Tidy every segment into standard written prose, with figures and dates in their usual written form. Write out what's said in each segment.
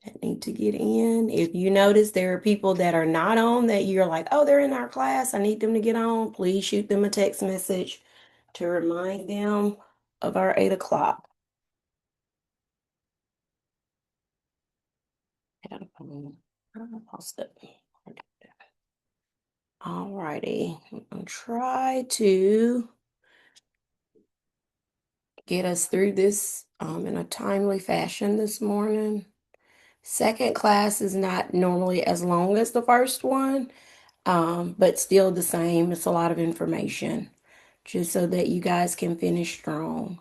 that need to get in. If you notice there are people that are not on that you're like, oh, they're in our class, I need them to get on, please shoot them a text message to remind them of our 8 o'clock. Yeah, I lost it. All righty. I'll try to get us through this in a timely fashion this morning. Second class is not normally as long as the first one, but still the same. It's a lot of information just so that you guys can finish strong.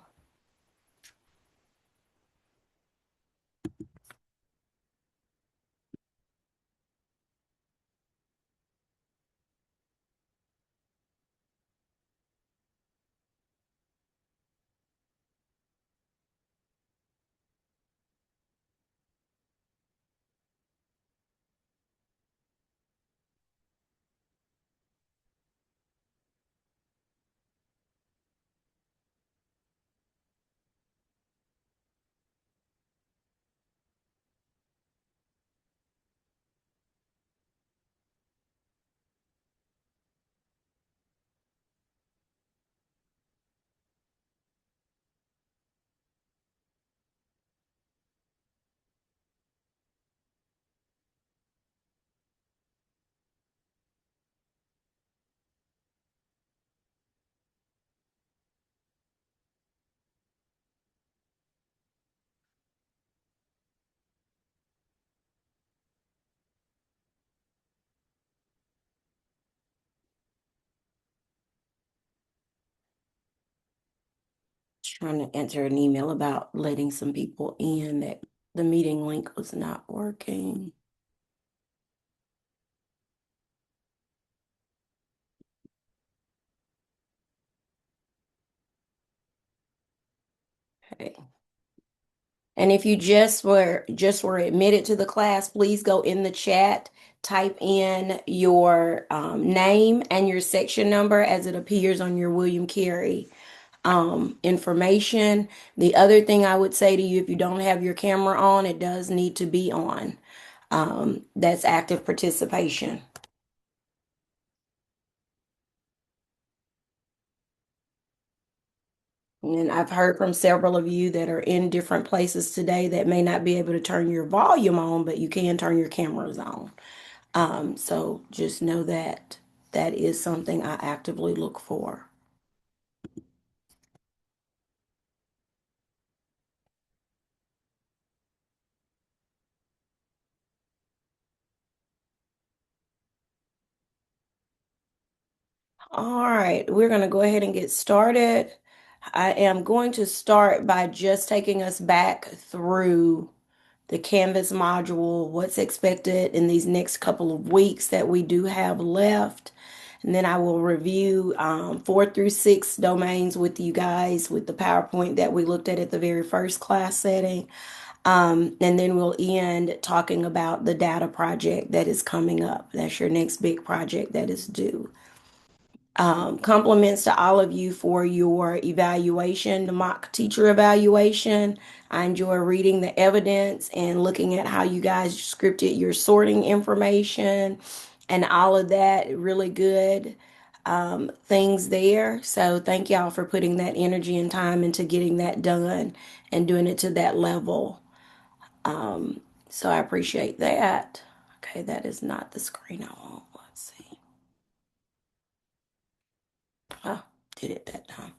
Trying to enter an email about letting some people in that the meeting link was not working. Okay. And if you just were admitted to the class, please go in the chat, type in your name and your section number as it appears on your William Carey information. The other thing I would say to you, if you don't have your camera on, it does need to be on. That's active participation. And I've heard from several of you that are in different places today that may not be able to turn your volume on, but you can turn your cameras on. So just know that that is something I actively look for. All right, we're going to go ahead and get started. I am going to start by just taking us back through the Canvas module, what's expected in these next couple of weeks that we do have left. And then I will review 4 through 6 domains with you guys with the PowerPoint that we looked at the very first class setting. And then we'll end talking about the data project that is coming up. That's your next big project that is due. Compliments to all of you for your evaluation, the mock teacher evaluation. I enjoy reading the evidence and looking at how you guys scripted your sorting information and all of that. Really good things there. So thank y'all for putting that energy and time into getting that done and doing it to that level. So I appreciate that. Okay, that is not the screen I want. Let's see. Oh, did it that time.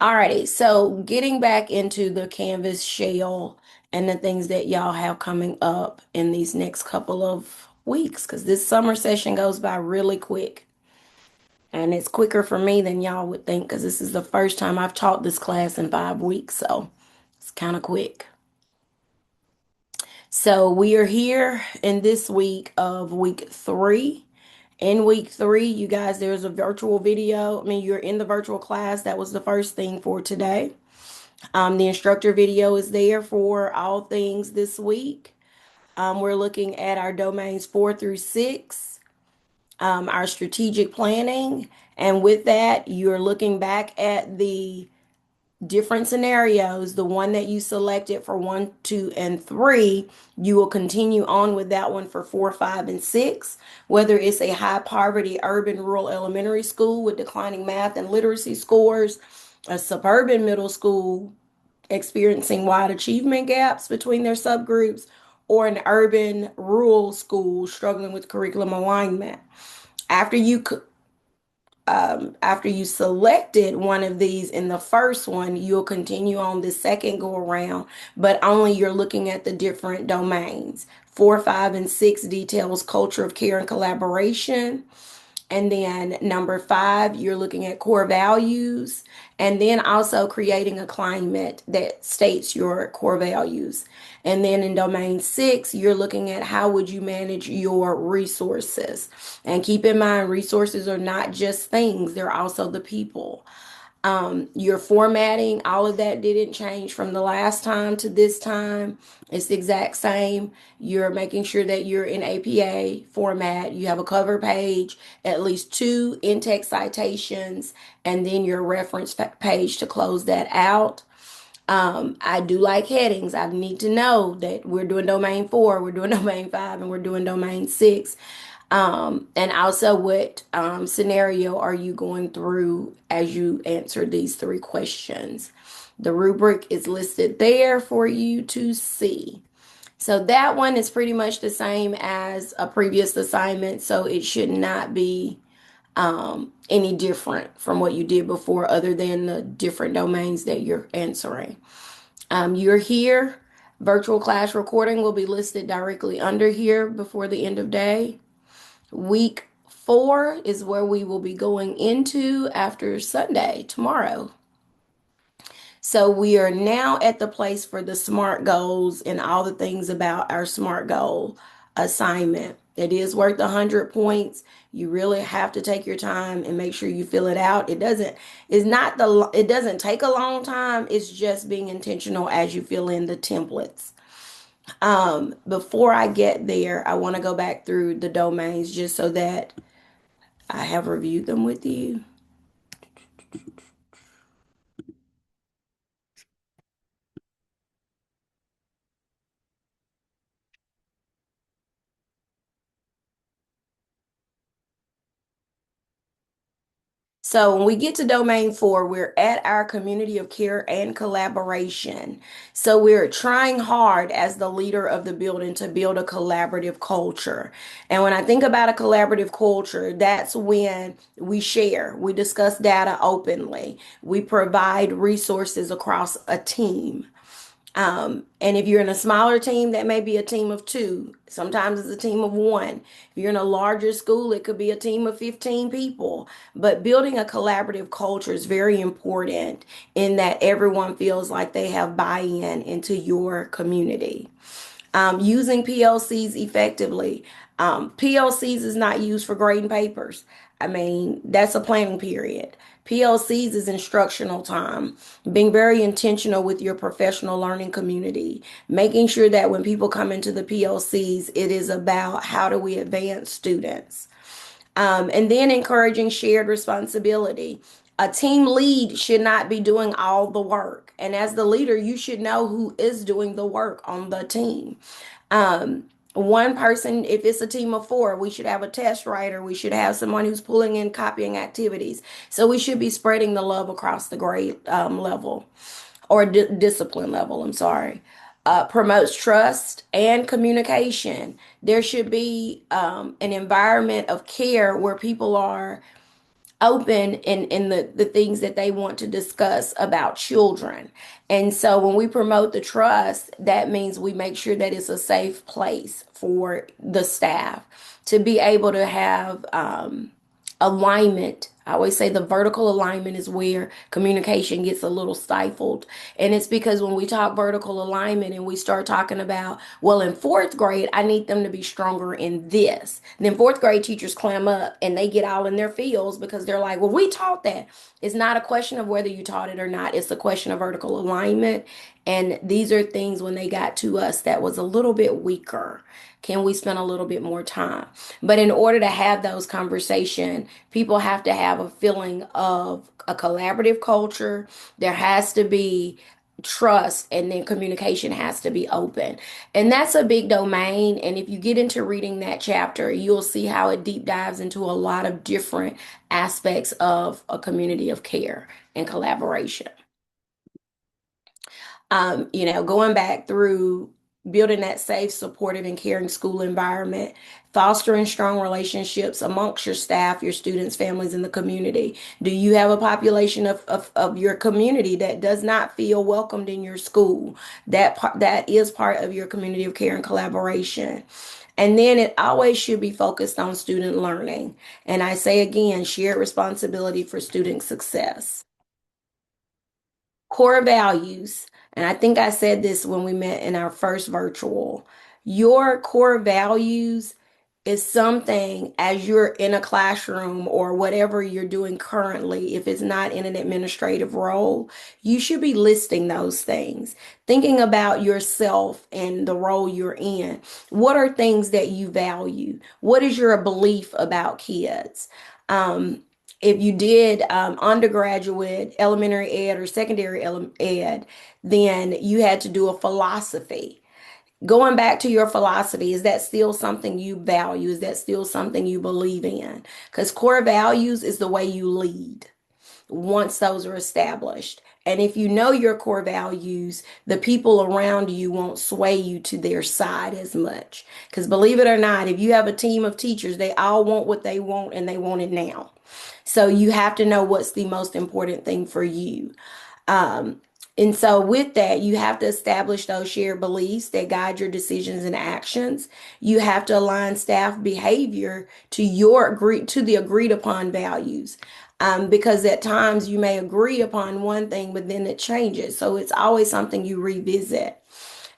Alrighty, so getting back into the Canvas shell and the things that y'all have coming up in these next couple of weeks, because this summer session goes by really quick. And it's quicker for me than y'all would think, because this is the first time I've taught this class in 5 weeks, so it's kind of quick. So we are here in this week of week 3. In week 3, you guys, there's a virtual video. I mean, you're in the virtual class. That was the first thing for today. The instructor video is there for all things this week. We're looking at our domains 4 through 6, our strategic planning. And with that, you're looking back at the different scenarios. The one that you selected for one, two, and three, you will continue on with that one for four, five, and six. Whether it's a high poverty urban rural elementary school with declining math and literacy scores, a suburban middle school experiencing wide achievement gaps between their subgroups, or an urban rural school struggling with curriculum alignment. After you after you selected one of these in the first one, you'll continue on the second go around, but only you're looking at the different domains. Four, five, and six details culture of care and collaboration. And then number five, you're looking at core values, and then also creating a climate that states your core values. And then in domain six, you're looking at how would you manage your resources. And keep in mind, resources are not just things, they're also the people. Your formatting, all of that didn't change from the last time to this time. It's the exact same. You're making sure that you're in APA format. You have a cover page, at least two in-text citations, and then your reference page to close that out. I do like headings. I need to know that we're doing domain four, we're doing domain five, and we're doing domain six. And also, what scenario are you going through as you answer these three questions? The rubric is listed there for you to see. So that one is pretty much the same as a previous assignment, so it should not be any different from what you did before, other than the different domains that you're answering. You're here. Virtual class recording will be listed directly under here before the end of day. Week four is where we will be going into after Sunday, tomorrow. So we are now at the place for the SMART goals and all the things about our SMART goal assignment. It is worth 100 points. You really have to take your time and make sure you fill it out. It doesn't take a long time. It's just being intentional as you fill in the templates. Before I get there, I want to go back through the domains just so that I have reviewed them with you. So when we get to domain four, we're at our community of care and collaboration. So we're trying hard as the leader of the building to build a collaborative culture. And when I think about a collaborative culture, that's when we share, we discuss data openly, we provide resources across a team. And if you're in a smaller team, that may be a team of two. Sometimes it's a team of one. If you're in a larger school, it could be a team of 15 people. But building a collaborative culture is very important in that everyone feels like they have buy-in into your community. Using PLCs effectively. PLCs is not used for grading papers. I mean, that's a planning period. PLCs is instructional time. Being very intentional with your professional learning community, making sure that when people come into the PLCs, it is about how do we advance students. And then encouraging shared responsibility. A team lead should not be doing all the work. And as the leader, you should know who is doing the work on the team. Um, One person, if it's a team of four, we should have a test writer. We should have someone who's pulling in copying activities. So we should be spreading the love across the grade level or discipline level. I'm sorry. Promotes trust and communication. There should be an environment of care where people are open in the things that they want to discuss about children. And so when we promote the trust, that means we make sure that it's a safe place for the staff to be able to have alignment. I always say the vertical alignment is where communication gets a little stifled. And it's because when we talk vertical alignment and we start talking about, well, in fourth grade, I need them to be stronger in this. Then fourth grade teachers clam up and they get all in their fields because they're like, well, we taught that. It's not a question of whether you taught it or not. It's a question of vertical alignment. And these are things when they got to us that was a little bit weaker. Can we spend a little bit more time? But in order to have those conversations, people have to have have a feeling of a collaborative culture. There has to be trust, and then communication has to be open. And that's a big domain. And if you get into reading that chapter, you'll see how it deep dives into a lot of different aspects of a community of care and collaboration. Going back through building that safe, supportive, and caring school environment, fostering strong relationships amongst your staff, your students, families, and the community. Do you have a population of your community that does not feel welcomed in your school? That is part of your community of care and collaboration. And then it always should be focused on student learning. And I say again, shared responsibility for student success. Core values, and I think I said this when we met in our first virtual, your core values is something as you're in a classroom or whatever you're doing currently, if it's not in an administrative role, you should be listing those things. Thinking about yourself and the role you're in. What are things that you value? What is your belief about kids? If you did undergraduate elementary ed or secondary ed, then you had to do a philosophy. Going back to your philosophy, is that still something you value? Is that still something you believe in? Because core values is the way you lead once those are established. And if you know your core values, the people around you won't sway you to their side as much. Because believe it or not, if you have a team of teachers, they all want what they want and they want it now. So you have to know what's the most important thing for you. Um, and so with that, you have to establish those shared beliefs that guide your decisions and actions. You have to align staff behavior to the agreed upon values. Because at times you may agree upon one thing, but then it changes. So it's always something you revisit.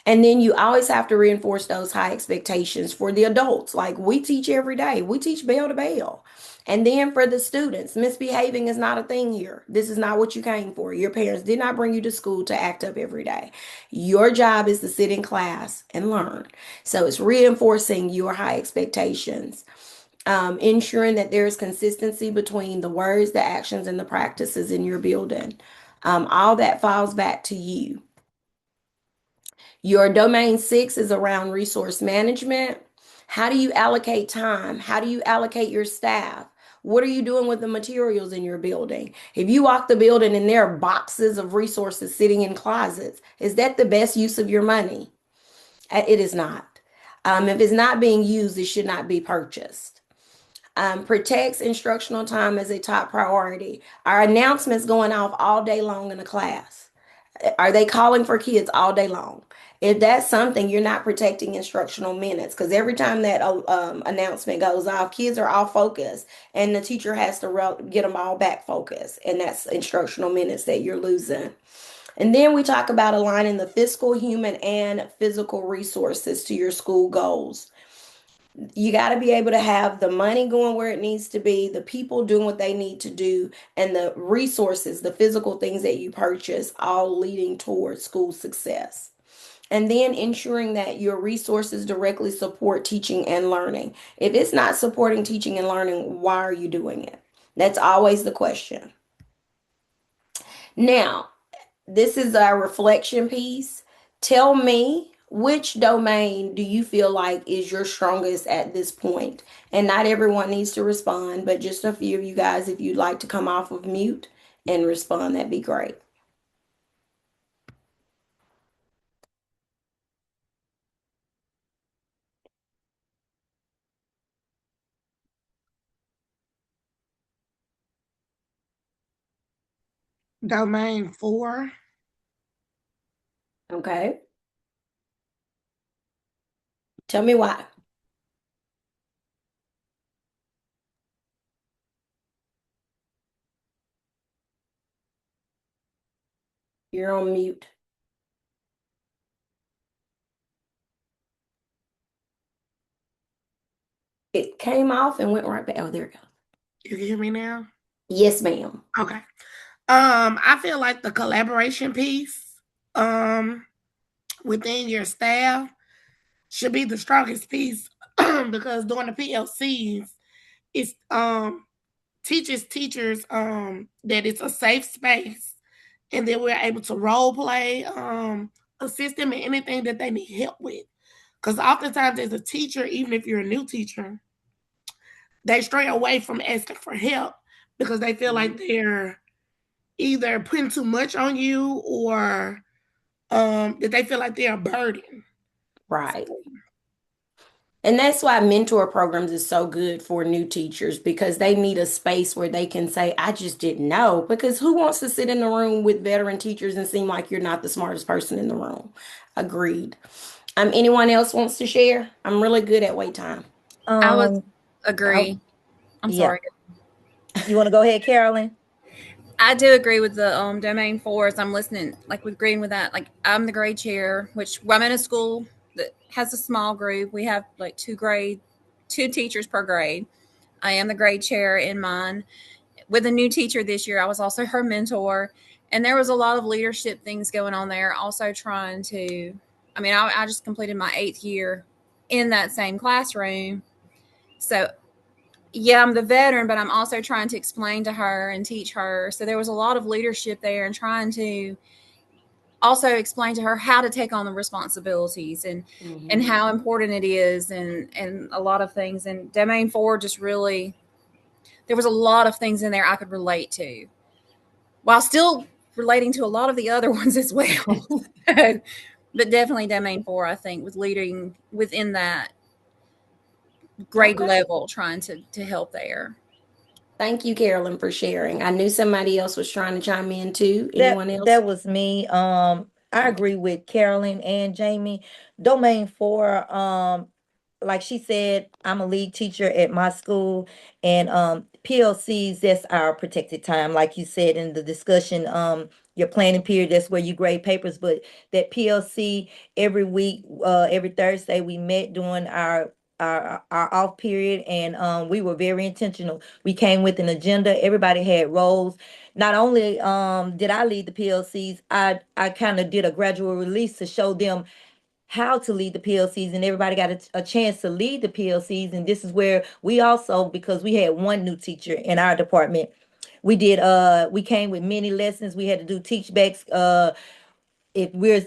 And then you always have to reinforce those high expectations for the adults. Like we teach every day, we teach bell to bell. And then for the students, misbehaving is not a thing here. This is not what you came for. Your parents did not bring you to school to act up every day. Your job is to sit in class and learn. So it's reinforcing your high expectations, ensuring that there is consistency between the words, the actions, and the practices in your building. All that falls back to you. Your domain 6 is around resource management. How do you allocate time? How do you allocate your staff? What are you doing with the materials in your building? If you walk the building and there are boxes of resources sitting in closets, is that the best use of your money? It is not. If it's not being used, it should not be purchased. Protects instructional time as a top priority. Are announcements going off all day long in the class? Are they calling for kids all day long? If that's something, you're not protecting instructional minutes because every time that announcement goes off, kids are off focus and the teacher has to get them all back focused. And that's instructional minutes that you're losing. And then we talk about aligning the fiscal, human, and physical resources to your school goals. You got to be able to have the money going where it needs to be, the people doing what they need to do, and the resources, the physical things that you purchase, all leading towards school success. And then ensuring that your resources directly support teaching and learning. If it's not supporting teaching and learning, why are you doing it? That's always the question. Now, this is our reflection piece. Tell me, which domain do you feel like is your strongest at this point? And not everyone needs to respond, but just a few of you guys, if you'd like to come off of mute and respond, that'd be great. Domain 4. Okay. Tell me why. You're on mute. It came off and went right back. Oh, there it goes. You can hear me now? Yes, ma'am. Okay. I feel like the collaboration piece um within your staff should be the strongest piece because during the PLCs, it's teaches teachers that it's a safe space, and then we're able to role play, assist them in anything that they need help with. Because oftentimes, as a teacher, even if you're a new teacher, they stray away from asking for help because they feel like they're either putting too much on you, or that they feel like they're a burden. So, Right. And that's why mentor programs is so good for new teachers because they need a space where they can say, I just didn't know. Because who wants to sit in the room with veteran teachers and seem like you're not the smartest person in the room? Agreed. Anyone else wants to share? I'm really good at wait time. I would Um, Oh, agree. I'm yeah. sorry. You want to go ahead, Carolyn? I do agree with the domain fours. I'm listening, like with agreeing with that. Like I'm the grade chair, which I'm in a school that has a small group. We have like two teachers per grade. I am the grade chair in mine. With a new teacher this year, I was also her mentor, and there was a lot of leadership things going on there. Also trying to, I just completed my 8th year in that same classroom, so yeah, I'm the veteran, but I'm also trying to explain to her and teach her. So there was a lot of leadership there and trying to also explain to her how to take on the responsibilities and mhm. how important it is and a lot of things. And domain 4 just really there was a lot of things in there I could relate to while still relating to a lot of the other ones as well. But definitely domain 4, I think, with leading within that grade Okay. level, trying to help there. Thank you, Carolyn, for sharing. I knew somebody else was trying to chime in too. That Anyone else? that was me. I Okay. agree with Carolyn and Jamie. Domain four, like she said, I'm a lead teacher at my school, and PLCs, that's our protected time. Like you said in the discussion, your planning period, that's where you grade papers, but that PLC every week, every Thursday, we met during our off period, and we were very intentional. We came with an agenda. Everybody had roles. Not only did I lead the PLCs, I kind of did a gradual release to show them how to lead the PLCs, and everybody got a chance to lead the PLCs. And this is where we also, because we had one new teacher in our department, we came with many lessons. We had to do teach backs. If we're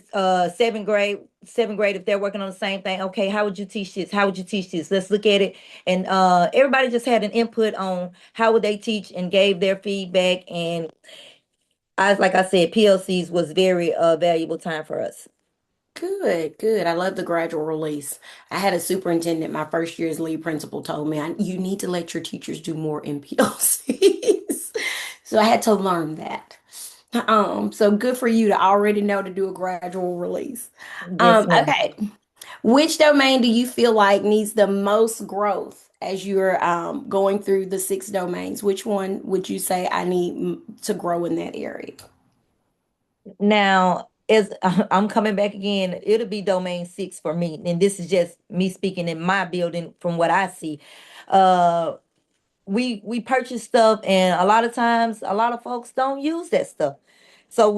seventh grade, if they're working on the same thing, okay, how would you teach this? How would you teach this? Let's look at it. And everybody just had an input on how would they teach and gave their feedback. And like I said, PLCs was very valuable time for us. Good, good. I love the gradual release. I had a superintendent, my first year as lead principal, told me you need to let your teachers do more in PLCs. So I had to learn that. So good for you to already know to do a gradual release. Yes, ma'am. Okay. Which domain do you feel like needs the most growth as you're going through the 6 domains? Which one would you say I need to grow in that area? Now, as I'm coming back again, it'll be domain six for me. And this is just me speaking in my building from what I see. Uh we purchase stuff, and a lot of times a lot of folks don't use that stuff. So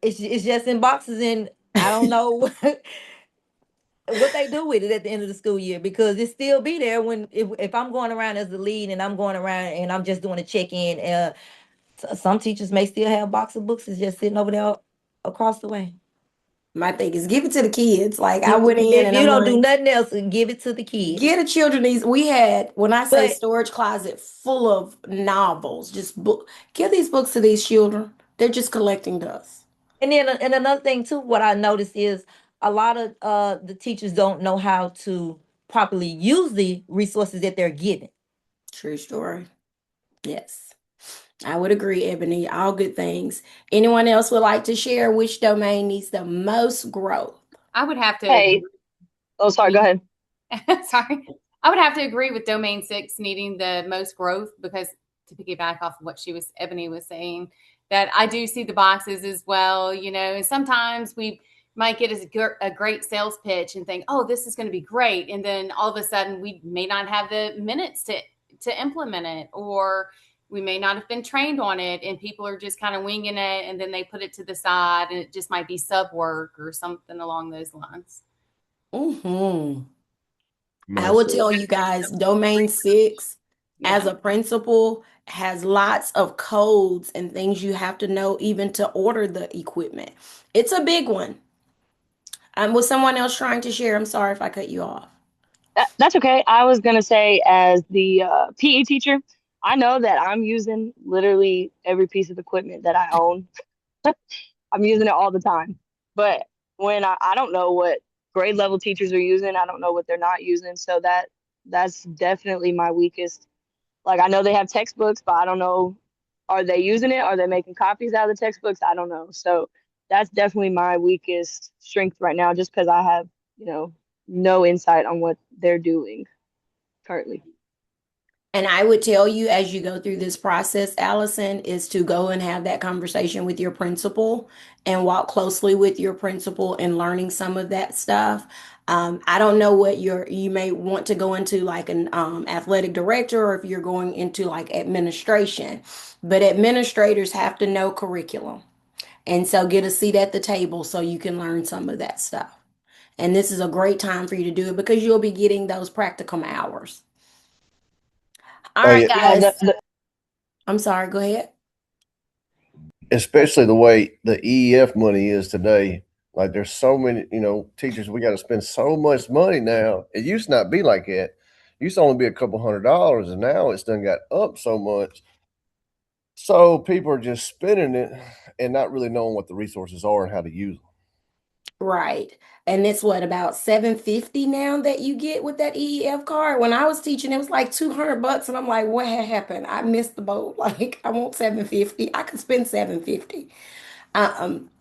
it's just in boxes, and I don't know what they do with it at the end of the school year, because it still be there when if I'm going around as the lead and I'm going around and I'm just doing a check-in. Some teachers may still have a box of books is just sitting over there across the way. My thing is give it to the kids. Like I went in If and you I'm don't do like, nothing else, give it to the kids. get a children these. We had, when I say But storage closet full of novels, just book, give these books to these children. They're just collecting dust. and another thing too, what I noticed is a lot of the teachers don't know how to properly use the resources that they're given. True story. Yes. I would agree, Ebony. All good things. Anyone else would like to share which domain needs the most growth? I would have to Hey, oh, sorry, go agree. ahead. Sorry. I would have to agree with domain 6 needing the most growth because to piggyback off of what Ebony was saying, that I do see the boxes as well, and sometimes we might get a great sales pitch and think, oh, this is going to be great. And then all of a sudden we may not have the minutes to implement it, or we may not have been trained on it and people are just kind of winging it and then they put it to the side and it just might be sub work or something along those lines. Hmm. I will Most tell you guys, domain 6. as Yeah. a principal has lots of codes and things you have to know even to order the equipment. It's a big one. Was someone else trying to share? I'm sorry if I cut you off. That's okay. I was gonna say, as the PE teacher, I know that I'm using literally every piece of equipment that I own. I'm using it all the time. But when I don't know what grade level teachers are using, I don't know what they're not using. So that's definitely my weakest. Like, I know they have textbooks, but I don't know, are they using it? Are they making copies out of the textbooks? I don't know. So that's definitely my weakest strength right now, just because I have, you know, no insight on what they're doing currently. And I would tell you as you go through this process, Allison, is to go and have that conversation with your principal and walk closely with your principal and learning some of that stuff. I don't know what you may want to go into like an athletic director or if you're going into like administration, but administrators have to know curriculum. And so get a seat at the table so you can learn some of that stuff. And this is a great time for you to do it because you'll be getting those practicum hours. All right, Hey, Yeah, guys. I'm sorry, go ahead. especially the way the EEF money is today. Like there's so many, teachers, we got to spend so much money now. It used to not be like that. It used to only be a couple $100s, and now it's done got up so much. So people are just spending it and not really knowing what the resources are and how to use them. Right. And it's what about 750 now that you get with that EEF card? When I was teaching, it was like 200 bucks. And I'm like, what had happened? I missed the boat. Like, I want 750. I could spend 750.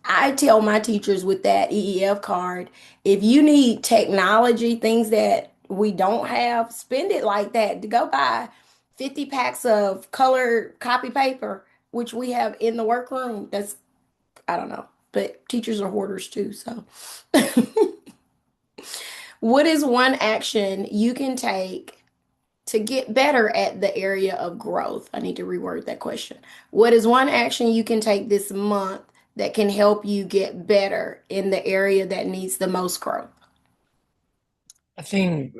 I tell my teachers with that EEF card, if you need technology, things that we don't have, spend it like that to go buy 50 packs of colored copy paper, which we have in the workroom. That's, I don't know, but teachers are hoarders too. So, what is one action you can take to get better at the area of growth? I need to reword that question. What is one action you can take this month that can help you get better in the area that needs the most growth? I think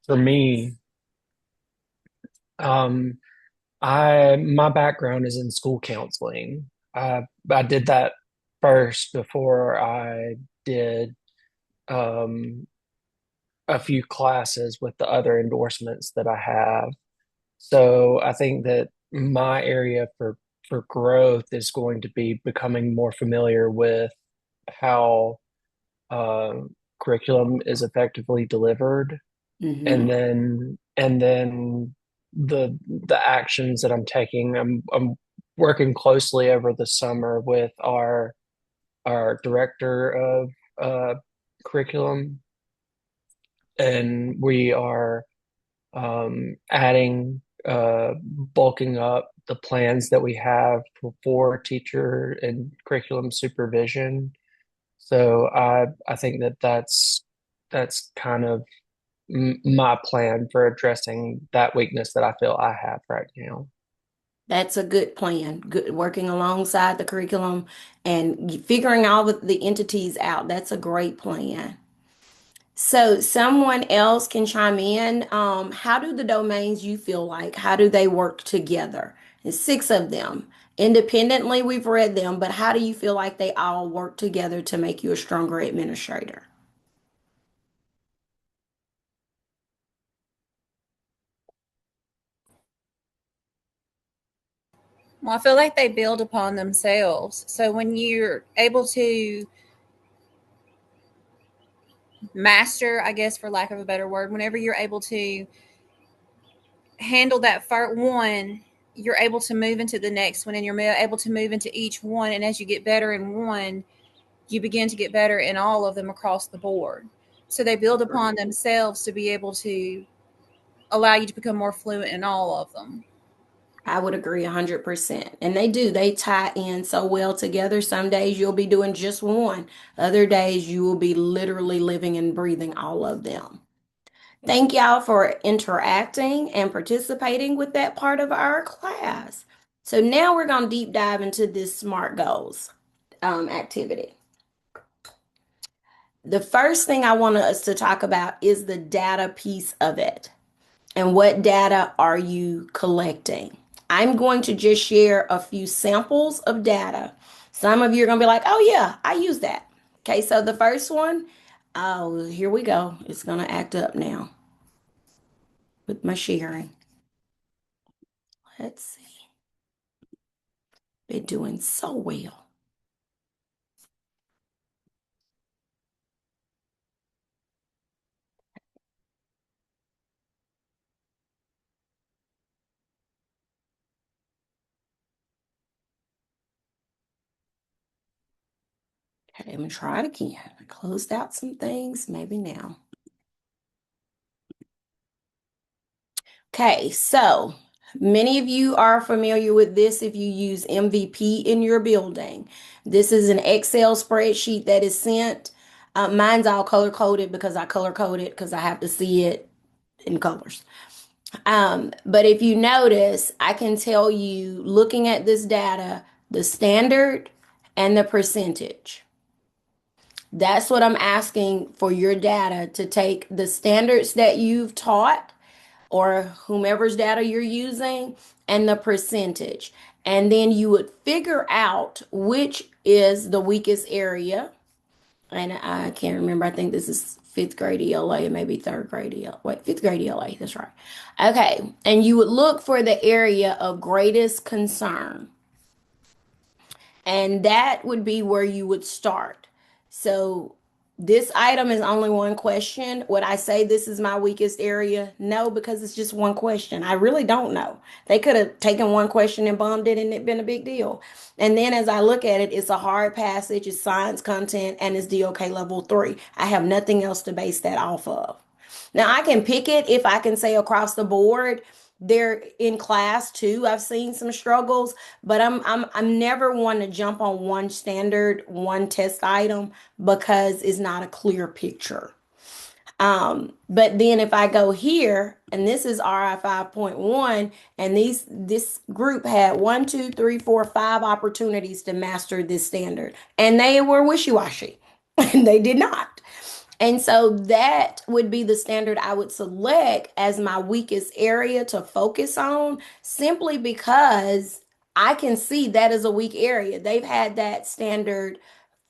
for me, um, I my background is in school counseling. I did that first before I did um, a few classes with the other endorsements that I have. So I think that my area for growth is going to be becoming more familiar with how curriculum is effectively delivered, Mm-hmm. and then the actions that I'm taking. I'm working closely over the summer with our director of uh, curriculum, and we are adding, bulking up the plans that we have for teacher and curriculum supervision. So I think that that's kind of my plan for addressing that weakness that I feel I have right now. That's a good plan. Good working alongside the curriculum and figuring all the entities out. That's a great plan. So someone else can chime in. How do the domains you feel like, how do they work together? There's six of them. Independently, we've read them, but how do you feel like they all work together to make you a stronger administrator? Well, I feel like they build upon themselves. So when you're able to master, I guess, for lack of a better word, whenever you're able to handle that first one, you're able to move into the next one and you're able to move into each one. And as you get better in one, you begin to get better in all of them across the board. So they build upon themselves to be able to allow you to become more fluent in all of them. I would agree 100%. And they do, they tie in so well together. Some days you'll be doing just one, other days you will be literally living and breathing all of them. Thank y'all for interacting and participating with that part of our class. So now we're going to deep dive into this SMART goals activity. The first thing I want us to talk about is the data piece of it. and what data are you collecting? I'm going to just share a few samples of data. Some of you are going to be like, oh, yeah, I use that. Okay, so the first one, oh, here we go. It's going to act up now with my sharing. Let's see. Been doing so well. Okay, let me try it again. I closed out some things, maybe now. Okay, so many of you are familiar with this if you use MVP in your building. This is an Excel spreadsheet that is sent. Mine's all color coded because I color code it because I have to see it in colors. But if you notice, I can tell you looking at this data, the standard and the percentage. That's what I'm asking for your data to take the standards that you've taught or whomever's data you're using and the percentage. And then you would figure out which is the weakest area. And I can't remember. I think this is fifth grade ELA, maybe third grade ELA. Wait, fifth grade ELA. That's right. Okay. And you would look for the area of greatest concern. And that would be where you would start. So this item is only one question. Would I say this is my weakest area? No, because it's just one question. I really don't know. They could have taken one question and bombed it and it been a big deal. And then as I look at it, it's a hard passage, it's science content, and it's DOK level 3. I have nothing else to base that off of. Now I can pick it if I can say across the board. They're in class too. I've seen some struggles, but I'm never one to jump on one standard, one test item because it's not a clear picture. But then if I go here, and this is RI 5.1, and this group had 1, 2, 3, 4, 5 opportunities to master this standard, and they were wishy-washy. And they did not. And so that would be the standard I would select as my weakest area to focus on simply because I can see that is a weak area. They've had that standard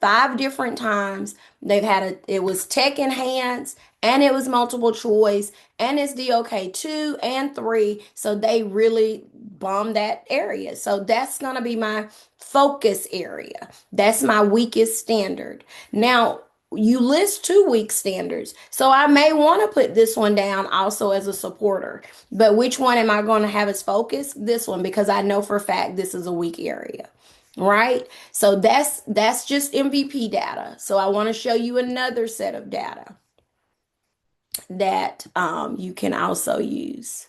5 different times. It was tech enhanced and it was multiple choice and it's DOK 2 and 3. So they really bombed that area. So that's going to be my focus area. That's my weakest standard. Now, you list 2 weak standards. So I may want to put this one down also as a supporter. But which one am I going to have as focus? This one, because I know for a fact this is a weak area. Right? So that's just MVP data. So I want to show you another set of data that you can also use.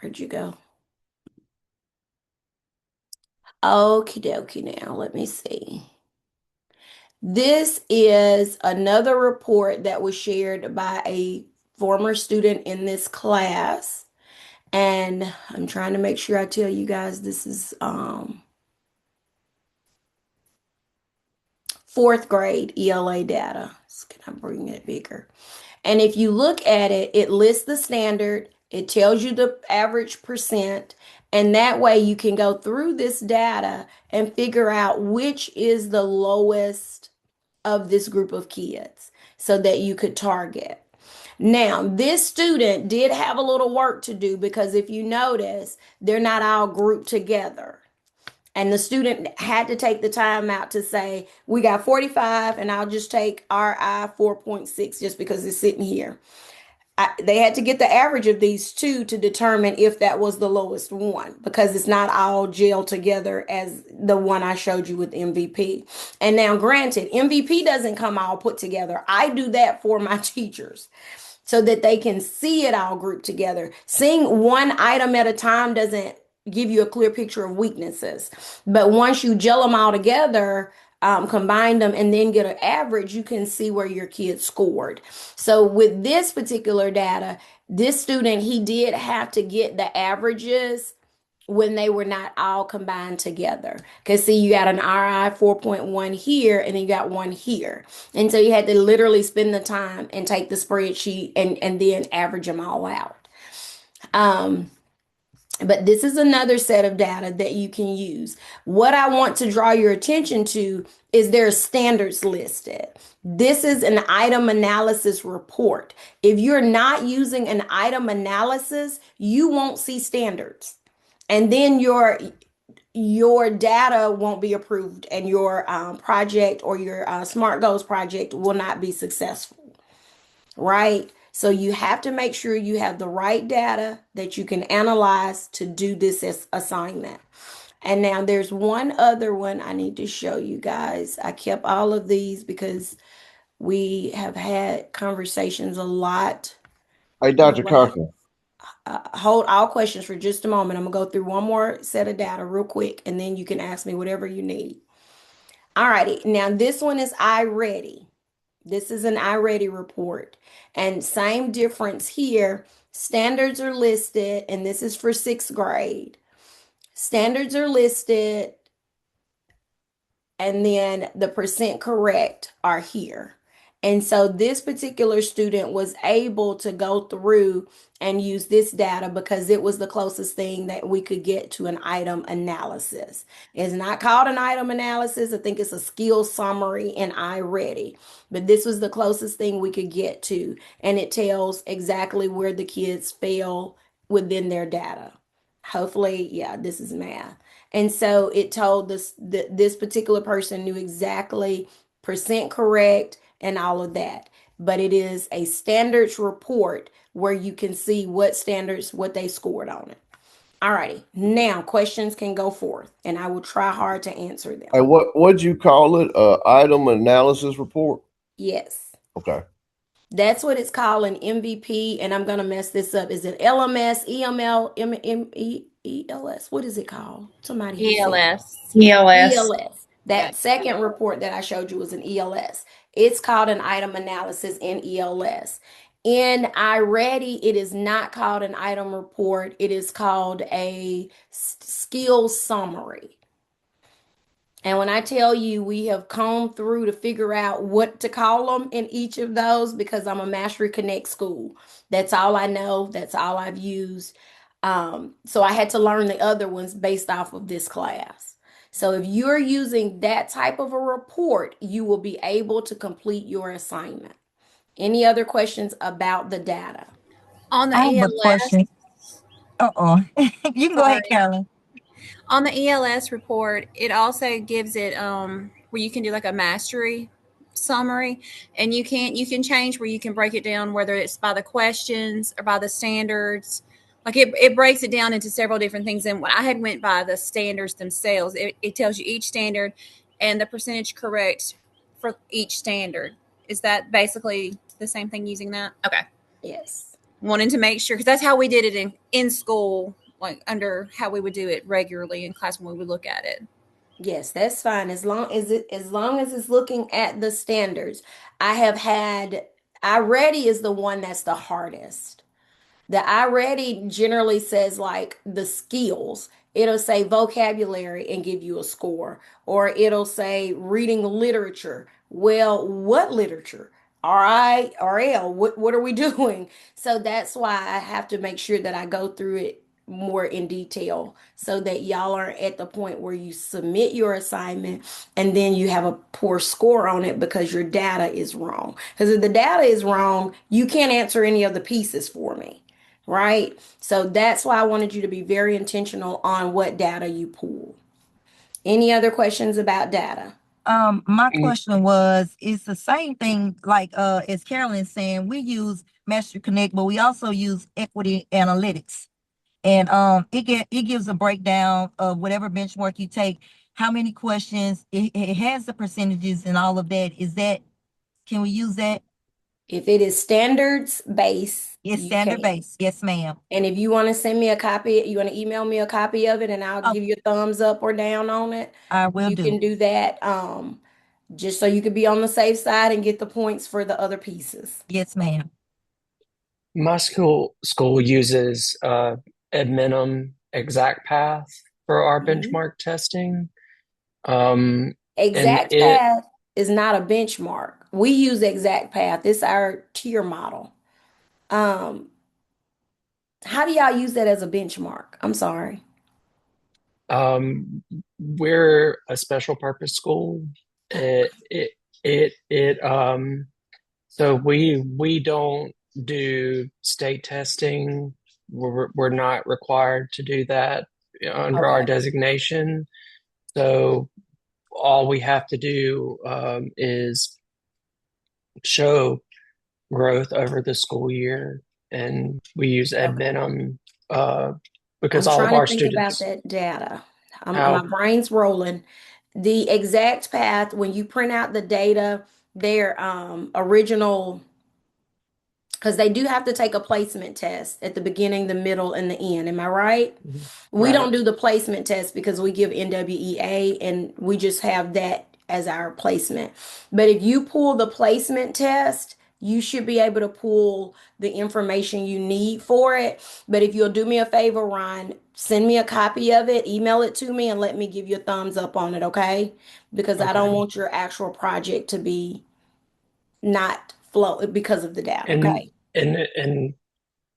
Where'd you go? Okie dokie now. Let me see. This is another report that was shared by a former student in this class. And I'm trying to make sure I tell you guys this is fourth grade ELA data. So can I bring it bigger? And if you look at it, it lists the standard, it tells you the average percent, and that way you can go through this data and figure out which is the lowest of this group of kids so that you could target. Now, this student did have a little work to do because if you notice, they're not all grouped together. And the student had to take the time out to say, we got 45, and I'll just take RI 4.6 just because it's sitting here. They had to get the average of these two to determine if that was the lowest one because it's not all gelled together as the one I showed you with MVP. And now, granted, MVP doesn't come all put together. I do that for my teachers so that they can see it all grouped together. Seeing one item at a time doesn't give you a clear picture of weaknesses. But once you gel them all together, combine them and then get an average, you can see where your kids scored. So with this particular data, this student, he did have to get the averages when they were not all combined together. Because see, you got an RI 4.1 here and then you got one here. And so you had to literally spend the time and take the spreadsheet and then average them all out. Um, but this is another set of data that you can use. What I want to draw your attention to is there are standards listed. This is an item analysis report. If you're not using an item analysis, you won't see standards. And then your data won't be approved and your project or your SMART goals project will not be successful, right? So you have to make sure you have the right data that you can analyze to do this assignment. And now there's one other one I need to show you guys. I kept all of these because we have had conversations a lot Hey, the Dr. last. Cochran. Hold all questions for just a moment. I'm gonna go through one more set of data real quick, and then you can ask me whatever you need. All righty. Now this one is iReady. This is an iReady report. And same difference here. Standards are listed, and this is for sixth grade. Standards are listed, and then the percent correct are here. And so this particular student was able to go through and use this data because it was the closest thing that we could get to an item analysis. It's not called an item analysis. I think it's a skill summary in iReady, but this was the closest thing we could get to. And it tells exactly where the kids fell within their data. Hopefully, yeah, this is math. And so it told this particular person knew exactly percent correct and all of that. But it is a standards report where you can see what standards, what they scored on it. All righty. Now questions can go forth and I will try hard to answer them. Hey, what'd you call it? Item analysis report? Yes. Okay. That's what it's called, an MVP, and I'm gonna mess this up. Is it LMS, EML, ELS? What is it called? Somebody who said ELS. ELS. ELS. Yeah. That second report that I showed you was an ELS. It's called an item analysis in ELS. In iReady, it is not called an item report. It is called a skill summary. And when I tell you we have combed through to figure out what to call them in each of those, because I'm a Mastery Connect school. That's all I know. That's all I've used. So I had to learn the other ones based off of this class. So if you're using that type of a report, you will be able to complete your assignment. Any other questions about the data? On the I have a ELS, question. Uh-oh. You can go ahead, sorry. Carolyn. On the ELS report, it also gives it where you can do like a mastery summary, and you can change where you can break it down whether it's by the questions or by the standards. Like it breaks it down into several different things. And when I had went by the standards themselves, it tells you each standard and the percentage correct for each standard. Is that basically the same thing using that? Okay. Yes. Wanting to make sure because that's how we did it in school, like under how we would do it regularly in class when we would look at it. Yes, that's fine. As long as it's looking at the standards. I have had iReady is the one that's the hardest. The iReady generally says like the skills. It'll say vocabulary and give you a score, or it'll say reading literature. Well, what literature? RI, RL, what are we doing? So that's why I have to make sure that I go through it more in detail so that y'all are at the point where you submit your assignment and then you have a poor score on it because your data is wrong. Because if the data is wrong, you can't answer any of the pieces for me, right? So that's why I wanted you to be very intentional on what data you pull. Any other questions about data? My Mm, question was, it's the same thing like as Carolyn's saying, we use Master Connect, but we also use Equity Analytics. And it gives a breakdown of whatever benchmark you take, how many questions, it has the percentages and all of that. Is that, can we use that? If it is standards based, It's you standard can. base. Yes, ma'am. And if you want to send me a copy, you want to email me a copy of it and I'll Oh, give you a thumbs up or down on it, I will you do. can do that. Just so you could be on the safe side and get the points for the other pieces. Yes, ma'am. my school uses Adminum exact path for our Mhm. benchmark testing. Um, and Exact it path is not a benchmark. We use exact path. It's our tier model. Um, how do y'all use that as a benchmark? I'm sorry. um, we're a special purpose school. It so we don't do state testing. We're not required to do that under our Okay. designation. So all we have to do is show growth over the school year, and we use Okay. EdMinimum uh, because I'm all of trying to our think about students that data. My how. brain's rolling. The exact path, when you print out the data, their original, because they do have to take a placement test at the beginning, the middle, and the end. Am I right? We Right. don't do the placement test because we give NWEA and we just have that as our placement. But if you pull the placement test, you should be able to pull the information you need for it. But if you'll do me a favor, Ron, send me a copy of it, email it to me, and let me give you a thumbs up on it, okay? Because I don't Okay. want your actual project to be not flow because of the data, And okay? and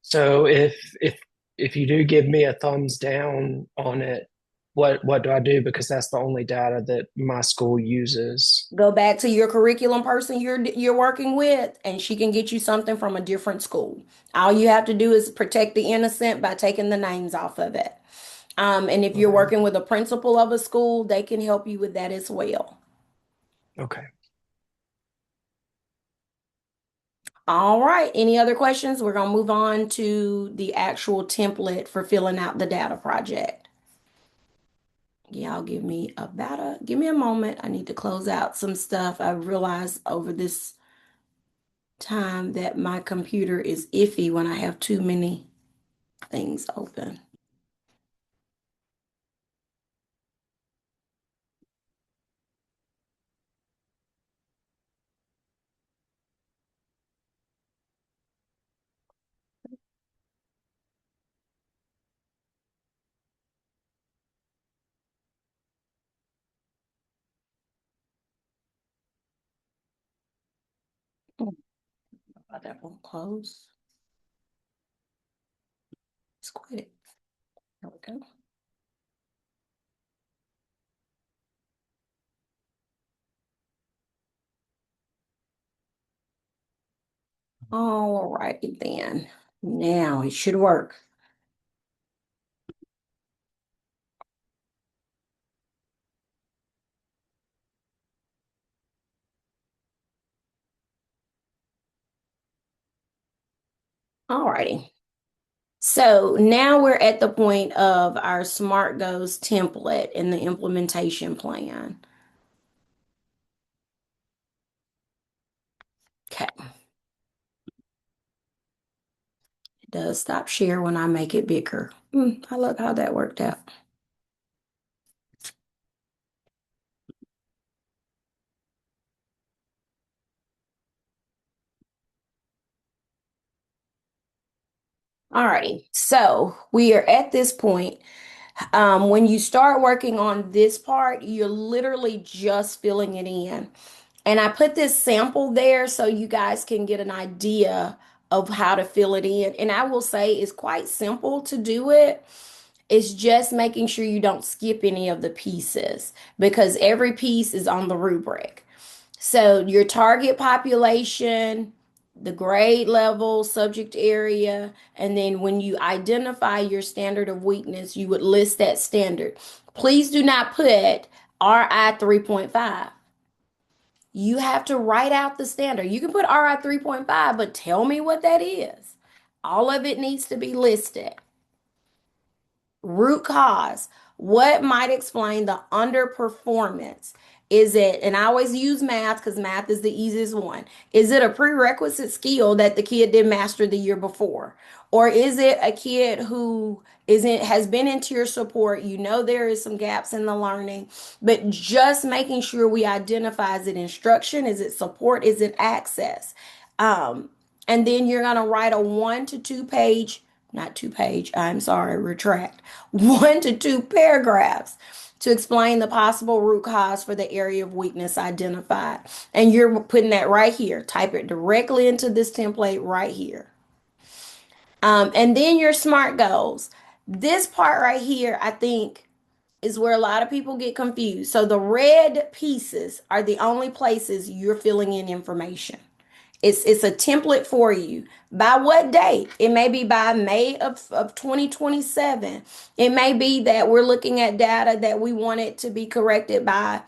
so if you do give me a thumbs down on it, what do I do? Because that's the only data that my school uses. Go back to your curriculum person you're working with, and she can get you something from a different school. All you have to do is protect the innocent by taking the names off of it. And if you're Okay. working with a principal of a school, they can help you with that as well. Okay. All right. Any other questions? We're going to move on to the actual template for filling out the data project. Y'all give me a moment. I need to close out some stuff. I realized over this time that my computer is iffy when I have too many things open. Oh, that won't close. Let's quit it. There we go. All righty then. Now it should work. All righty. So now we're at the point of our SMART Goals template and the implementation plan. Okay. It does stop share when I make it bigger. I love how that worked out. All righty. So we are at this point. When you start working on this part, you're literally just filling it in. And I put this sample there so you guys can get an idea of how to fill it in. And I will say it's quite simple to do it. It's just making sure you don't skip any of the pieces because every piece is on the rubric. So your target population, the grade level, subject area, and then when you identify your standard of weakness, you would list that standard. Please do not put RI 3.5. You have to write out the standard. You can put RI 3.5, but tell me what that is. All of it needs to be listed. Root cause. What might explain the underperformance? Is it, and I always use math because math is the easiest one. Is it a prerequisite skill that the kid didn't master the year before? Or is it a kid who isn't has been in tier support? You know there is some gaps in the learning, but just making sure we identify, is it instruction? Is it support? Is it access? Um, and then you're gonna write a 1 to 2 page not 2 page, I'm sorry, retract, 1 to 2 paragraphs to explain the possible root cause for the area of weakness identified. And you're putting that right here. Type it directly into this template right here. And then your SMART goals. This part right here, I think, is where a lot of people get confused. So the red pieces are the only places you're filling in information. It's a template for you. By what date? It may be by May of 2027. It may be that we're looking at data that we want it to be corrected by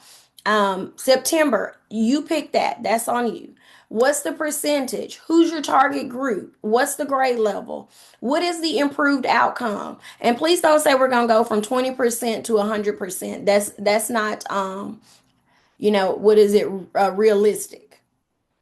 September. You pick that. That's on you. What's the percentage? Who's your target group? What's the grade level? What is the improved outcome? And please don't say we're gonna go from 20% to 100%. That's not what is it realistic?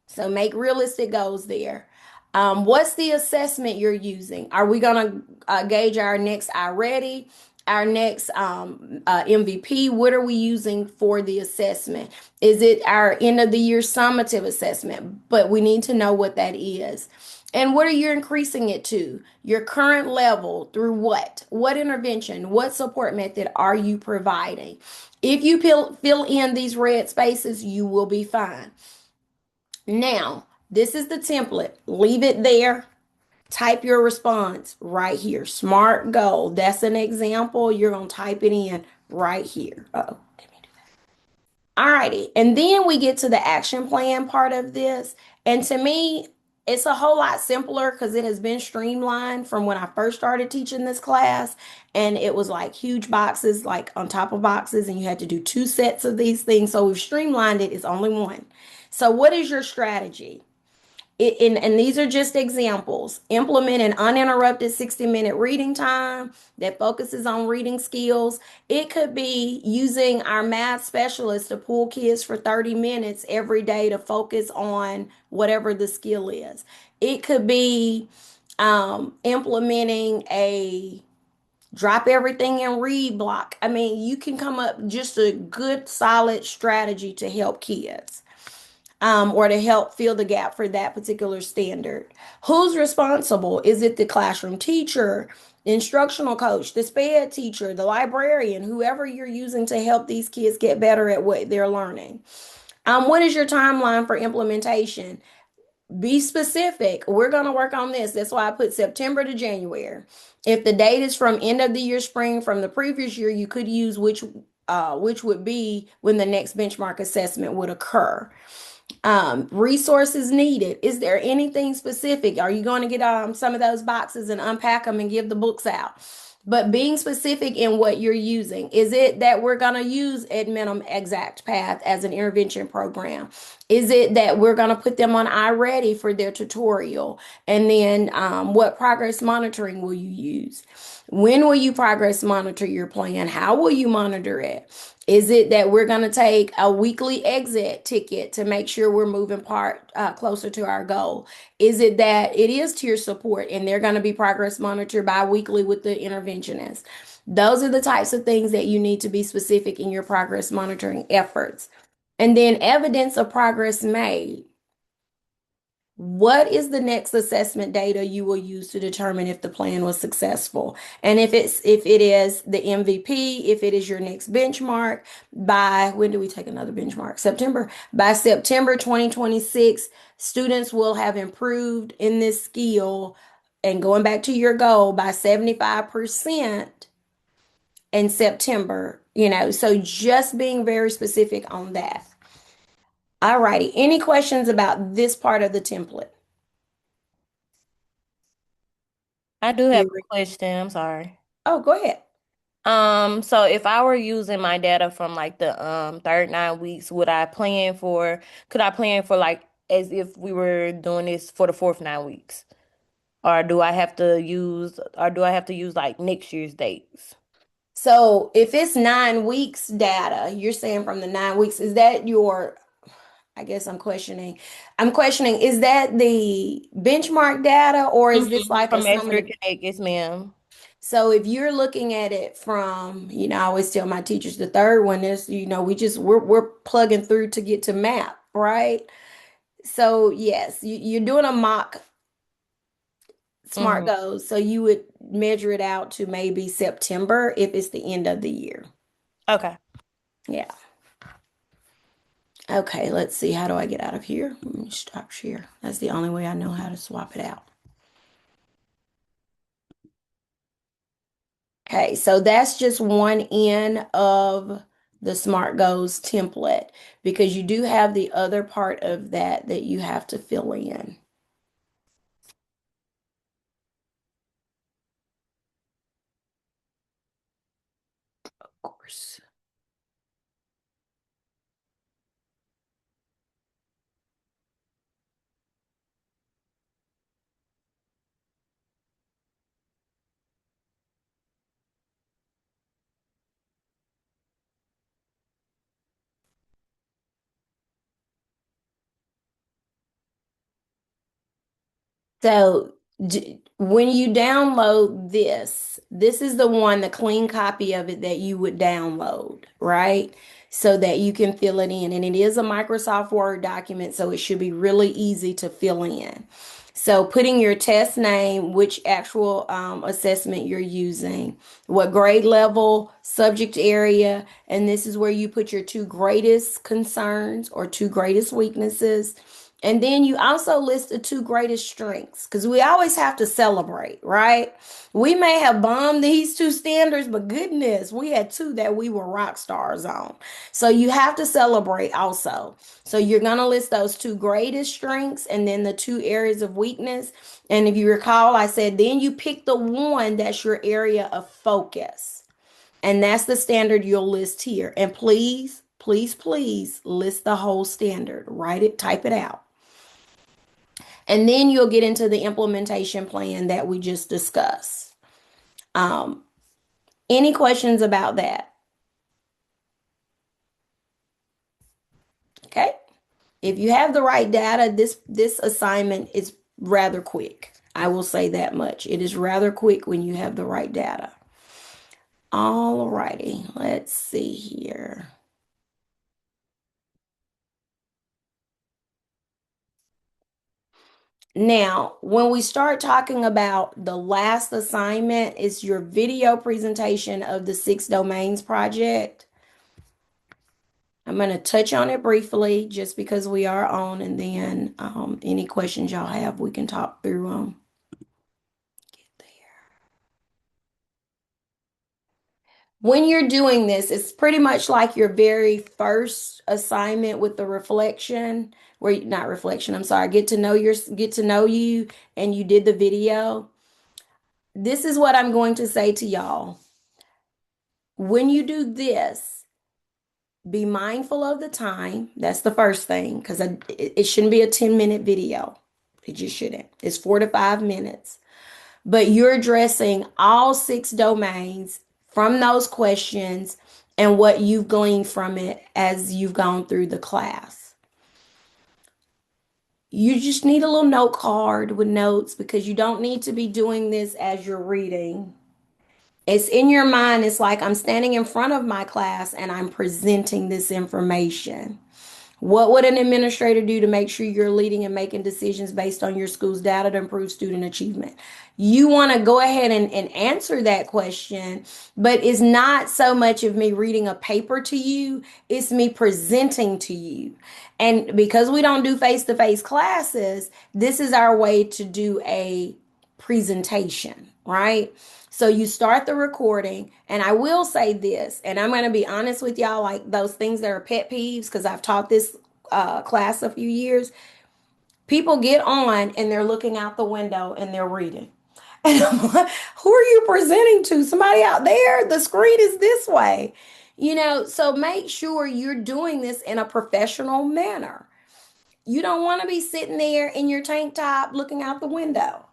So make realistic goals there. What's the assessment you're using? Are we going to gauge our next ready, our next MVP? What are we using for the assessment? Is it our end of the year summative assessment? But we need to know what that is. And what are you increasing it to? Your current level through what? What intervention? What support method are you providing? If you fill in these red spaces, you will be fine. Now, this is the template. Leave it there. Type your response right here. SMART goal. That's an example. You're going to type it in right here. Uh-oh. Alrighty. And then we get to the action plan part of this. And to me, it's a whole lot simpler because it has been streamlined from when I first started teaching this class. And it was like huge boxes, like on top of boxes, and you had to do 2 sets of these things. So we've streamlined it. It's only one. So, what is your strategy? And these are just examples. Implement an uninterrupted 60-minute reading time that focuses on reading skills. It could be using our math specialist to pull kids for 30 minutes every day to focus on whatever the skill is. It could be implementing a drop everything and read block. I mean, you can come up just a good, solid strategy to help kids. Or to help fill the gap for that particular standard. Who's responsible? Is it the classroom teacher, the instructional coach, the SPED teacher, the librarian, whoever you're using to help these kids get better at what they're learning? What is your timeline for implementation? Be specific. We're going to work on this. That's why I put September to January. If the date is from end of the year spring from the previous year, you could use which would be when the next benchmark assessment would occur. Resources needed. Is there anything specific? Are you going to get some of those boxes and unpack them and give the books out? But being specific in what you're using. Is it that we're going to use Edmentum Exact Path as an intervention program? Is it that we're going to put them on iReady for their tutorial? And then what progress monitoring will you use? When will you progress monitor your plan? How will you monitor it? Is it that we're going to take a weekly exit ticket to make sure we're moving closer to our goal? Is it that it is tier support and they're going to be progress monitored bi-weekly with the interventionist? Those are the types of things that you need to be specific in your progress monitoring efforts. And then evidence of progress made. What is the next assessment data you will use to determine if the plan was successful? And if it is the MVP, if it is your next benchmark, by when do we take another benchmark? September. By September 2026, students will have improved in this skill and going back to your goal by 75% in September, so just being very specific on that. All righty. Any questions about this part of the template? I do have a question. I'm sorry. Oh, go ahead. So if I were using my data from like the third 9 weeks, could I plan for like as if we were doing this for the fourth 9 weeks? Or do I have to use like next year's dates? So if it's 9 weeks data, you're saying from the 9 weeks, is that I guess I'm questioning, is that the benchmark data or is this like a From Mastery summative? Connect, yes, ma'am. So if you're looking at it from, I always tell my teachers the third one is, we're plugging through to get to map, right? So yes, you're doing a mock SMART Hmm. goals. So you would measure it out to maybe September if it's the end of the year. Okay. Yeah. Okay, let's see. How do I get out of here? Let me stop share. That's the only way I know how to swap it out. Okay, so that's just one end of the SMART Goals template because you do have the other part of that that you have to fill in. Of course. So when you download this, this is the one, the clean copy of it that you would download, right? So that you can fill it in. And it is a Microsoft Word document, so it should be really easy to fill in. So putting your test name, which actual assessment you're using, what grade level, subject area, and this is where you put your two greatest concerns or two greatest weaknesses. And then you also list the two greatest strengths because we always have to celebrate, right? We may have bombed these two standards, but goodness, we had two that we were rock stars on. So you have to celebrate also. So you're going to list those two greatest strengths and then the two areas of weakness. And if you recall, I said, then you pick the one that's your area of focus. And that's the standard you'll list here. And please, please, please list the whole standard. Write it, type it out. And then you'll get into the implementation plan that we just discussed. Um, any questions about that? Okay. If you have the right data, this assignment is rather quick. I will say that much. It is rather quick when you have the right data. All righty. Let's see here. Now, when we start talking about the last assignment, is your video presentation of the 6 domains project. I'm going to touch on it briefly just because we are on, and then any questions y'all have, we can talk through them. Get there. When you're doing this, it's pretty much like your very first assignment with the reflection, where you, not reflection, I'm sorry, get to know you, and you did the video. This is what I'm going to say to y'all. When you do this, be mindful of the time. That's the first thing, because it shouldn't be a 10-minute video. It just shouldn't. It's 4 to 5 minutes. But you're addressing all 6 domains from those questions and what you've gleaned from it as you've gone through the class. You just need a little note card with notes because you don't need to be doing this as you're reading. It's in your mind. It's like I'm standing in front of my class and I'm presenting this information. What would an administrator do to make sure you're leading and making decisions based on your school's data to improve student achievement? You want to go ahead and answer that question, but it's not so much of me reading a paper to you, it's me presenting to you. And because we don't do face to face classes, this is our way to do a presentation, right? So you start the recording, and I will say this, and I'm going to be honest with y'all, like those things that are pet peeves, because I've taught this class a few years. People get on and they're looking out the window and they're reading. And I'm like, who are you presenting to? Somebody out there? The screen is this way. So make sure you're doing this in a professional manner. You don't want to be sitting there in your tank top looking out the window.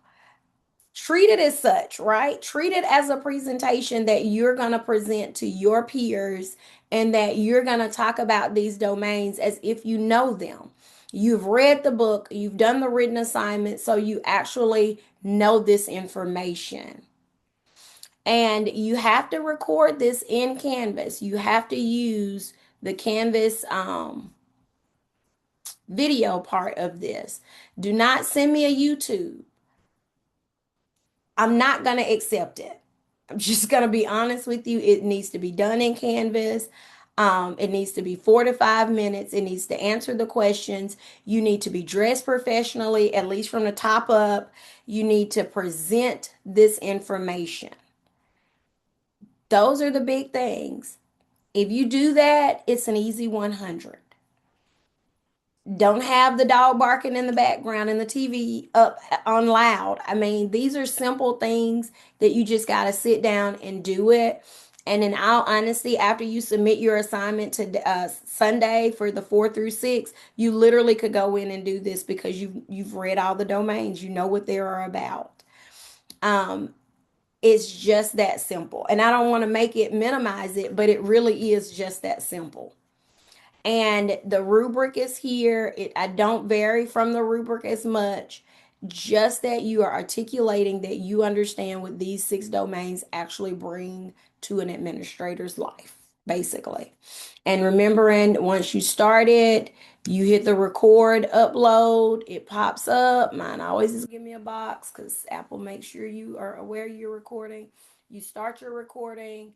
Treat it as such, right? Treat it as a presentation that you're going to present to your peers and that you're going to talk about these domains as if you know them. You've read the book, you've done the written assignment, so you actually know this information. And you have to record this in Canvas. You have to use the Canvas video part of this. Do not send me a YouTube. I'm not going to accept it. I'm just going to be honest with you. It needs to be done in Canvas. It needs to be 4 to 5 minutes. It needs to answer the questions. You need to be dressed professionally, at least from the top up. You need to present this information. Those are the big things. If you do that, it's an easy 100. Don't have the dog barking in the background and the TV up on loud. I mean, these are simple things that you just got to sit down and do it. And in all honesty, after you submit your assignment to Sunday for the 4 through 6, you literally could go in and do this because you've read all the domains. You know what they are about. Um, it's just that simple. And I don't want to make it minimize it, but it really is just that simple. And the rubric is here. I don't vary from the rubric as much, just that you are articulating that you understand what these 6 domains actually bring to an administrator's life, basically. And remembering once you start it, you hit the record, upload, it pops up. Mine always just give me a box because Apple makes sure you are aware you're recording. You start your recording.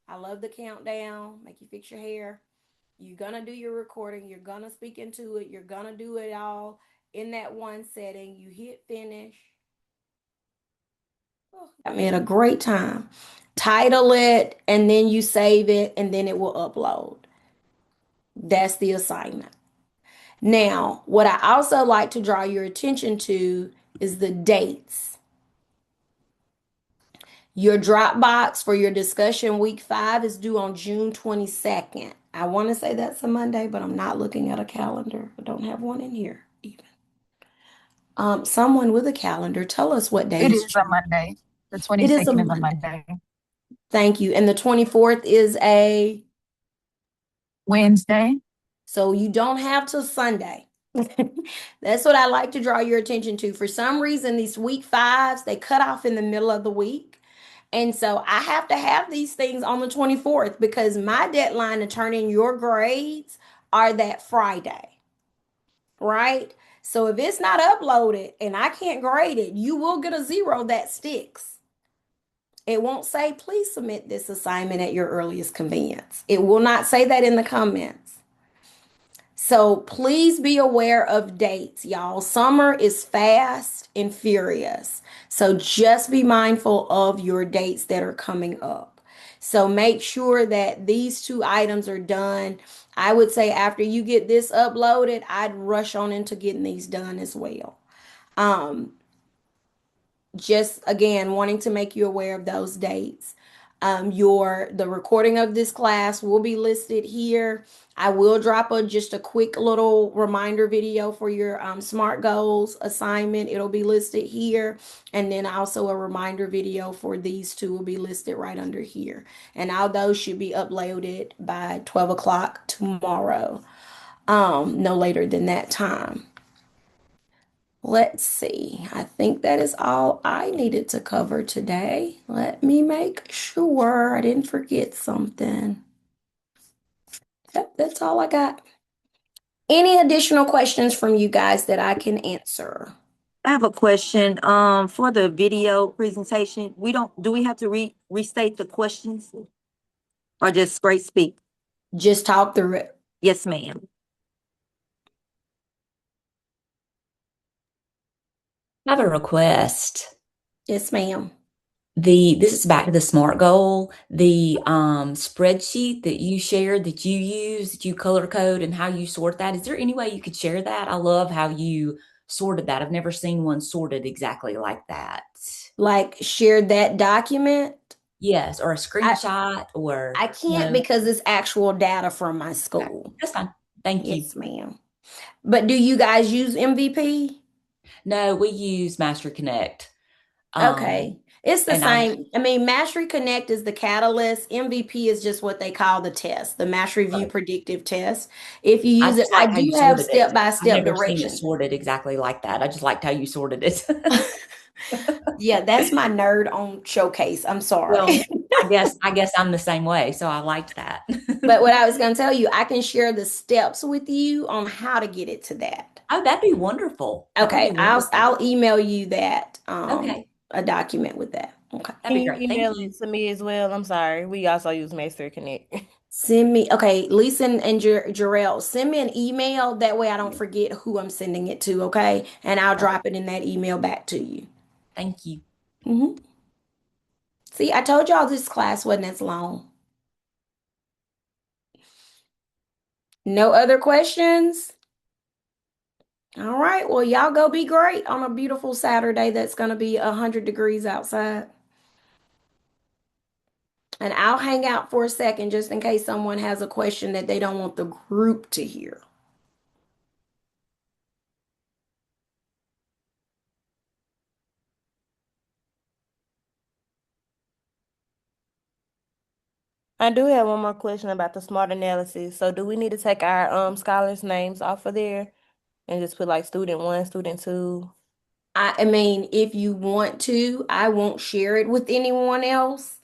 I love the countdown, make you fix your hair. You're going to do your recording. You're going to speak into it. You're going to do it all in that one setting. You hit finish. Oh, got me at a great time. Title it, and then you save it, and then it will upload. That's the assignment. Now, what I also like to draw your attention to is the dates. Your Dropbox for your discussion week 5 is due on June 22nd. I want to say that's a Monday, but I'm not looking at a calendar. I don't have one in here even. Someone with a calendar, tell us what day It is is a June. Monday. The It is a 22nd is a Monday. Monday. Thank you. And the 24th is a, Wednesday. so you don't have till Sunday. That's what I like to draw your attention to. For some reason, these week 5s, they cut off in the middle of the week. And so I have to have these things on the 24th because my deadline to turn in your grades are that Friday, right? So if it's not uploaded and I can't grade it, you will get a 0 that sticks. It won't say, please submit this assignment at your earliest convenience. It will not say that in the comments. So please be aware of dates, y'all. Summer is fast and furious. So just be mindful of your dates that are coming up. So make sure that these 2 items are done. I would say after you get this uploaded, I'd rush on into getting these done as well. Just again wanting to make you aware of those dates. The recording of this class will be listed here. I will drop just a quick little reminder video for your SMART goals assignment. It'll be listed here, and then also a reminder video for these 2 will be listed right under here. And all those should be uploaded by 12 o'clock tomorrow, no later than that time. Let's see. I think that is all I needed to cover today. Let me make sure I didn't forget something. Yep, that's all I got. Any additional questions from you guys that I can answer? I have a question. For the video presentation, do we have to restate the questions or just straight speak? Just talk through it. Yes, ma'am. I have a request. Yes, ma'am. This is back to the SMART goal. The spreadsheet that you shared, that you use, that you color code, and how you sort that. Is there any way you could share that? I love how you sorted that. I've never seen one sorted exactly like that. Like share that document? Yes, or a screenshot, or I can't because it's actual data from my okay, school. that's fine. Thank you. Yes, ma'am. But do you guys use MVP? No, we use Master Connect. Okay. It's the And same. I mean, Mastery Connect is the catalyst. MVP is just what they call the test, the Mastery View Predictive Test. If you I use it, just I like how do you have sorted it. I've step-by-step never seen it directions. sorted exactly like that. I just liked how you sorted it. Yeah, that's my nerd on showcase. I'm sorry. Well, I guess I'm the same way, so I liked that. But what I was going to tell you, I can share the steps with you on how to get it to that. Oh, that'd be wonderful. That would Okay, be I'll wonderful. email you that Okay. a document with that. Okay. That'd Can be you great. Thank email you. it to me as well? I'm sorry. We also use Master Connect. Send me, okay, Lisa and Jarrell, send me an email. That way I don't forget who I'm sending it to, okay? And I'll Okay. drop it in that email back to you. Thank you. Hmm. See, I told y'all this class wasn't as long. No other questions? All right. Well, y'all go be great on a beautiful Saturday that's going to be 100 degrees outside. And I'll hang out for a second just in case someone has a question that they don't want the group to hear. I do have one more question about the SMART analysis. So do we need to take our scholars' names off of there and just put like student one, student two? I mean, if you want to, I won't share it with anyone else.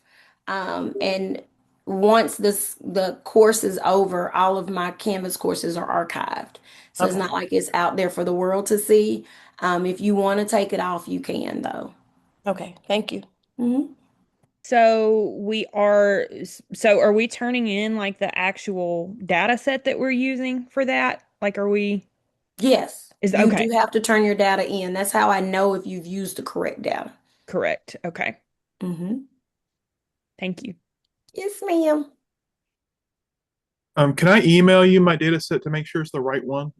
And once the course is over, all of my Canvas courses are archived. So it's Okay. not like it's out there for the world to see. If you want to take it off, you can though. Okay. Thank you. Hmm. So are we turning in like the actual data set that we're using for that? Like are we Yes, is you okay, do have to turn your data in. That's how I know if you've used the correct data. correct. Okay. Hmm. Thank you. Yes, ma'am. Can I email you my data set to make sure it's the right one?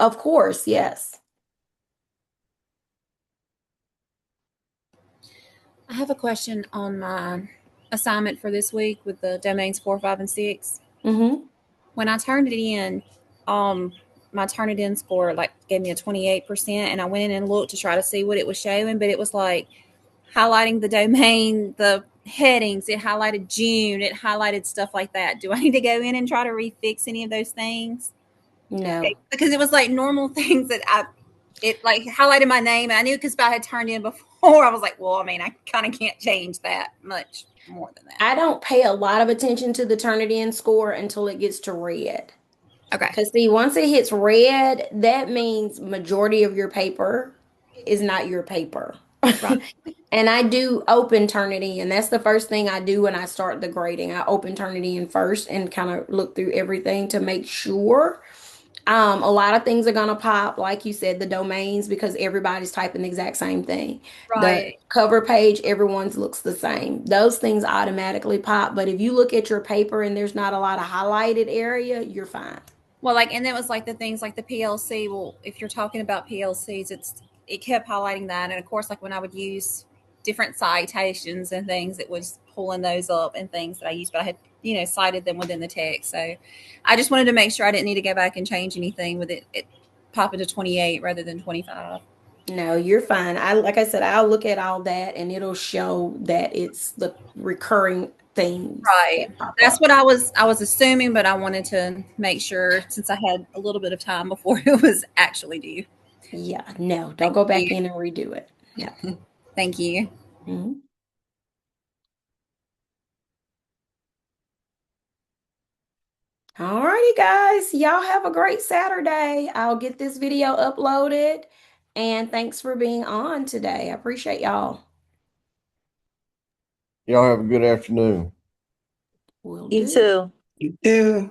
Of course, yes. I have a question on my assignment for this week with the domains 4, 5, and 6. Hmm. When I turned it in, um, my Turnitin score like gave me a 28%, and I went in and looked to try to see what it was showing, but it was like highlighting the domain, the headings, it highlighted June, it highlighted stuff like that. Do I need to go in and try to refix any of those things? No. Because it was like normal things that it like highlighted my name, and I knew because I had turned in before. I was like, well, I mean, I kind of can't change that much more than that. I don't pay a lot of attention to the Turnitin score until it gets to red. Okay. Because see, once it hits red, that means majority of your paper is not your paper. Right. And I do open Turnitin. That's the first thing I do when I start the grading. I open Turnitin first and kind of look through everything to make sure. A lot of things are gonna pop, like you said, the domains, because everybody's typing the exact same thing. The Right. cover page, everyone's looks the same. Those things automatically pop. But if you look at your paper and there's not a lot of highlighted area, you're fine. Well, like, and then it was like the things like the PLC. Well, if you're talking about PLCs, it kept highlighting that, and of course, like when I would use different citations and things, it was pulling those up and things that I used, but I had cited them within the text. So I just wanted to make sure I didn't need to go back and change anything with it popping to 28 rather than 25. No, you're fine. Like I said, I'll look at all that and it'll show that it's the recurring themes Right. that pop That's up. what I was assuming, but I wanted to make sure since I had a little bit of time before it was actually due. Yeah, no, don't Thank go back you. in and redo it. No. Thank you. Mhm. All righty, guys. Y'all have a great Saturday. I'll get this video uploaded. And thanks for being on today. I appreciate y'all. Y'all have a good afternoon. Will You do. too. You do.